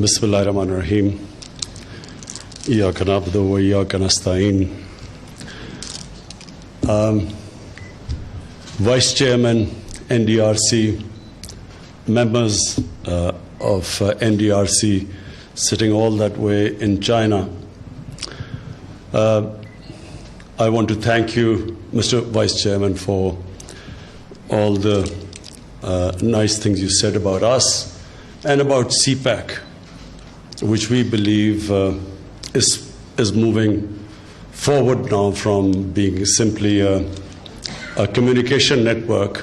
بسم اللہ الرحمن الرحیم ایاک نعبد و ایاک نستعین. Vice Chairman NDRC, members of NDRC sitting all that way in China. I want to thank you, Mr. Vice Chairman, for all the nice things you said about us and about CPAC, which we believe is moving forward now from being simply a communication network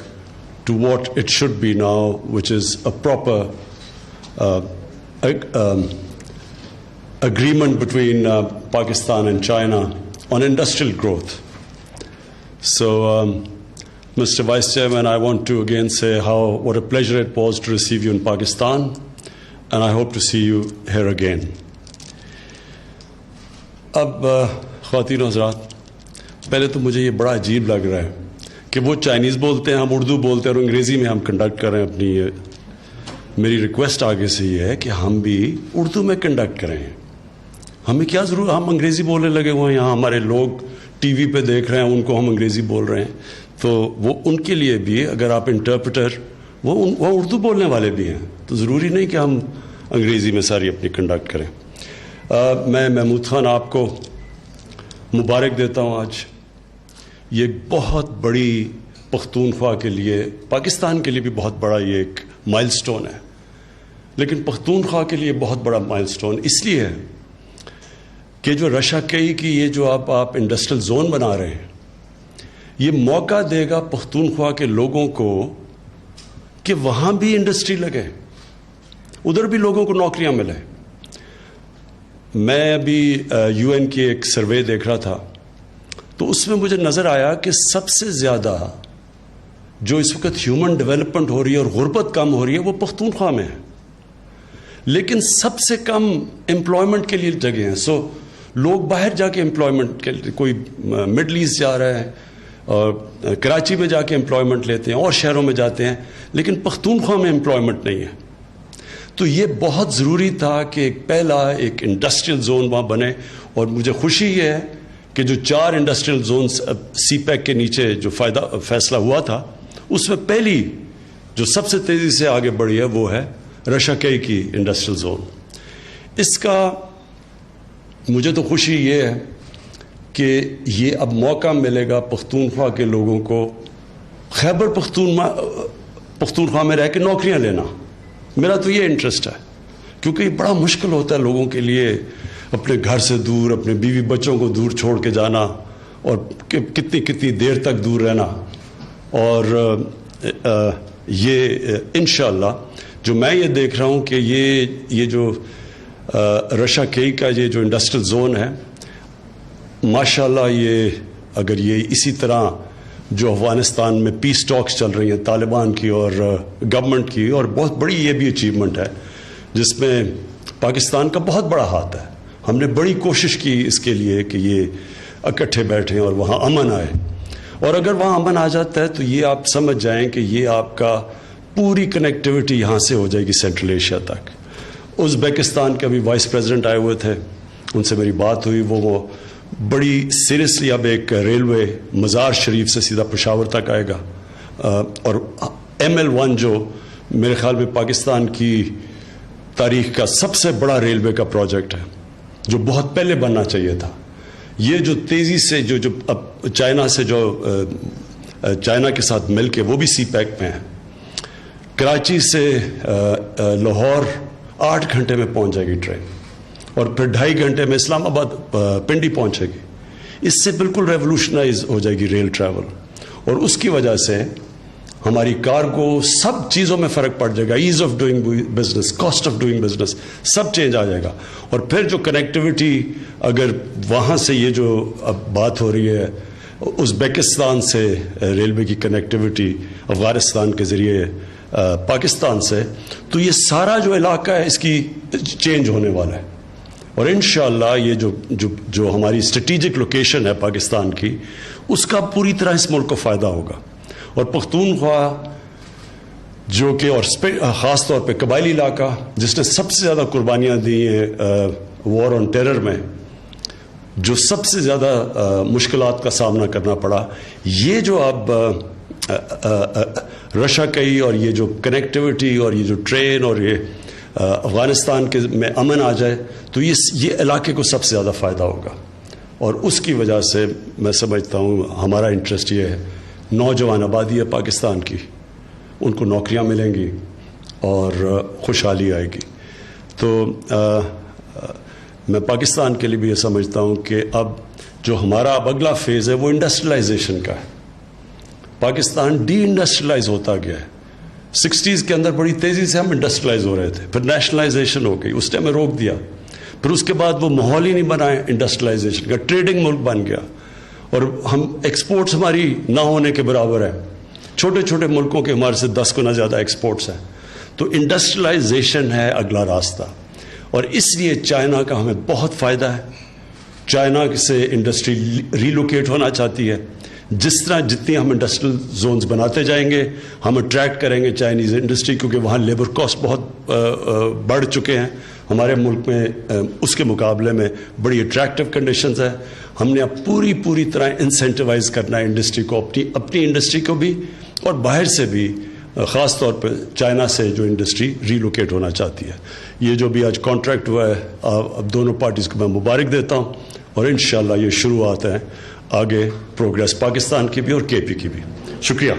to what it should be now, which is a proper agreement between Pakistan and China on industrial growth. So, Mr. Vice Chairman, I want to again say what a pleasure it was to receive you in Pakistan, and I hope to see you here again. اب خواتین و حضرات، پہلے تو مجھے یہ بڑا عجیب لگ رہا ہے کہ وہ چائنیز بولتے ہیں، ہم اردو بولتے ہیں اور انگریزی میں ہم کنڈکٹ کر رہے ہیں اپنی. میری ریکویسٹ آگے سے یہ ہے کہ ہم بھی اردو میں کنڈکٹ کریں. ہمیں کیا ضرورت، ہم انگریزی بولنے لگے ہوئے ہیں. یہاں ہمارے لوگ ٹی وی پہ دیکھ رہے ہیں، ان کو ہم انگریزی بول رہے ہیں. تو وہ ان کے لیے بھی اگر آپ انٹرپریٹر وہ اردو بولنے والے بھی ہیں، تو ضروری نہیں کہ ہم انگریزی میں ساری اپنی کنڈکٹ کریں. میں محمود خان آپ کو مبارک دیتا ہوں. آج یہ بہت بڑی پختونخوا کے لیے، پاکستان کے لیے بھی بہت بڑا یہ ایک مائل سٹون ہے، لیکن پختونخوا کے لیے بہت بڑا مائل سٹون اس لیے ہے کہ جو رشا کئی کی یہ جو آپ انڈسٹریل زون بنا رہے ہیں، یہ موقع دے گا پختونخوا کے لوگوں کو کہ وہاں بھی انڈسٹری لگے، ادھر بھی لوگوں کو نوکریاں ملیں. میں ابھی یو این کی ایک سروے دیکھ رہا تھا، تو اس میں مجھے نظر آیا کہ سب سے زیادہ جو اس وقت ہیومن ڈیولپمنٹ ہو رہی ہے اور غربت کم ہو رہی ہے وہ پختونخوا میں ہے، لیکن سب سے کم امپلائمنٹ کے لیے جگہ ہیں. سو لوگ باہر جا کے امپلائمنٹ کے لیے، کوئی مڈل ایسٹ جا رہا ہے اور کراچی میں جا کے امپلائمنٹ لیتے ہیں اور شہروں میں جاتے ہیں، لیکن پختونخوا میں امپلائمنٹ نہیں ہے. تو یہ بہت ضروری تھا کہ ایک انڈسٹریل زون وہاں بنے. اور مجھے خوشی یہ ہے کہ جو 4 انڈسٹریل زونز سی پیک کے نیچے جو فیصلہ ہوا تھا، اس میں پہلی جو سب سے تیزی سے آگے بڑھی ہے وہ ہے رشا کئی کی انڈسٹریل زون. اس کا مجھے تو خوشی یہ ہے کہ یہ اب موقع ملے گا پختونخوا کے لوگوں کو خیبر پختونخوا میں رہ کے نوکریاں لینا. میرا تو یہ انٹرسٹ ہے، کیونکہ یہ بڑا مشکل ہوتا ہے لوگوں کے لیے اپنے گھر سے دور، اپنے بیوی بچوں کو دور چھوڑ کے جانا اور کتنی دیر تک دور رہنا. اور یہ انشاءاللہ جو میں یہ دیکھ رہا ہوں کہ یہ جو رشا کئی کا یہ جو انڈسٹریل زون ہے، ماشاءاللہ یہ اگر یہ اسی طرح جو افغانستان میں پیس ٹاکس چل رہی ہیں طالبان کی اور گورنمنٹ کی، اور بہت بڑی یہ بھی اچیومنٹ ہے جس میں پاکستان کا بہت بڑا ہاتھ ہے. ہم نے بڑی کوشش کی اس کے لیے کہ یہ اکٹھے بیٹھیں اور وہاں امن آئے. اور اگر وہاں امن آ جاتا ہے تو یہ آپ سمجھ جائیں کہ یہ آپ کا پوری کنیکٹیوٹی یہاں سے ہو جائے گی سینٹرل ایشیا تک. ازبیکستان کے بھی وائس پریزیڈنٹ آئے ہوئے تھے، ان سے میری بات ہوئی. وہ بڑی سیریسلی اب ایک ریلوے مزار شریف سے سیدھا پشاور تک آئے گا. اور ML1 جو میرے خیال میں پاکستان کی تاریخ کا سب سے بڑا ریلوے کا پروجیکٹ ہے، جو بہت پہلے بننا چاہیے تھا. یہ جو تیزی سے جو اب چائنا سے جو چائنا کے ساتھ مل کے وہ بھی سی پیک میں ہے. کراچی سے لاہور 8 گھنٹے میں پہنچ جائے گی ٹرین، اور پھر 2.5 گھنٹے میں اسلام آباد پنڈی پہنچے گی. اس سے بالکل ریولوشنائز ہو جائے گی ریل ٹریول، اور اس کی وجہ سے ہماری کارگو سب چیزوں میں فرق پڑ جائے گا. Ease of doing business, cost of doing business, سب چینج آ جائے گا. اور پھر جو کنیکٹیوٹی، اگر وہاں سے یہ جو اب بات ہو رہی ہے ازبیکستان سے ریلوے کی کنیکٹیوٹی افغانستان کے ذریعے پاکستان سے، تو یہ سارا جو علاقہ ہے اس کی چینج ہونے والا ہے. اور انشاءاللہ یہ جو ہماری اسٹریٹجک لوکیشن ہے پاکستان کی، اس کا پوری طرح اس ملک کو فائدہ ہوگا. اور پختونخوا جو کہ اور خاص طور پہ قبائلی علاقہ جس نے سب سے زیادہ قربانیاں دی ہیں وار آن ٹیرر میں، جو سب سے زیادہ مشکلات کا سامنا کرنا پڑا، یہ جو اب رشا کئی اور یہ جو کنیکٹیوٹی اور یہ جو ٹرین اور یہ افغانستان کے میں امن آ جائے تو یہ علاقے کو سب سے زیادہ فائدہ ہوگا. اور اس کی وجہ سے میں سمجھتا ہوں ہمارا انٹرسٹ یہ ہے، نوجوان آبادی ہے پاکستان کی، ان کو نوکریاں ملیں گی اور خوشحالی آئے گی. تو میں پاکستان کے لیے بھی یہ سمجھتا ہوں کہ اب جو ہمارا اب اگلا فیز ہے وہ انڈسٹریلائزیشن کا ہے. پاکستان ڈی انڈسٹریلائز ہوتا گیا ہے. 60s کے اندر بڑی تیزی سے ہم انڈسٹریلائز ہو رہے تھے، پھر نیشنلائزیشن ہو گئی، اس نے ہمیں روک دیا. پھر اس کے بعد وہ ماحول ہی نہیں بنا ہے انڈسٹریلائزیشن کا، ٹریڈنگ ملک بن گیا اور ہم ایکسپورٹس ہماری نہ ہونے کے برابر ہے. چھوٹے چھوٹے ملکوں کے ہمارے سے 10 گنا زیادہ ایکسپورٹس ہیں. تو انڈسٹریلائزیشن ہے اگلا راستہ، اور اس لیے چائنا کا ہمیں بہت فائدہ ہے. چائنا سے انڈسٹری ریلوکیٹ ہونا چاہتی ہے. جتنی ہم انڈسٹریل زونز بناتے جائیں گے ہم اٹریکٹ کریں گے چائنیز انڈسٹری، کیونکہ وہاں لیبر کاسٹ بہت بڑھ چکے ہیں. ہمارے ملک میں اس کے مقابلے میں بڑی اٹریکٹیو کنڈیشنز ہیں. ہم نے اب پوری طرح انسینٹیوائز کرنا ہے انڈسٹری کو، اپنی انڈسٹری کو بھی اور باہر سے بھی، خاص طور پہ چائنا سے جو انڈسٹری ریلوکیٹ ہونا چاہتی ہے. یہ جو بھی آج کانٹریکٹ ہوا ہے، اب دونوں پارٹیز کو میں مبارک دیتا ہوں، اور انشاءاللہ یہ شروعات ہیں آگے پروگریس پاکستان کی بھی اور کے پی کی بھی. شکریہ.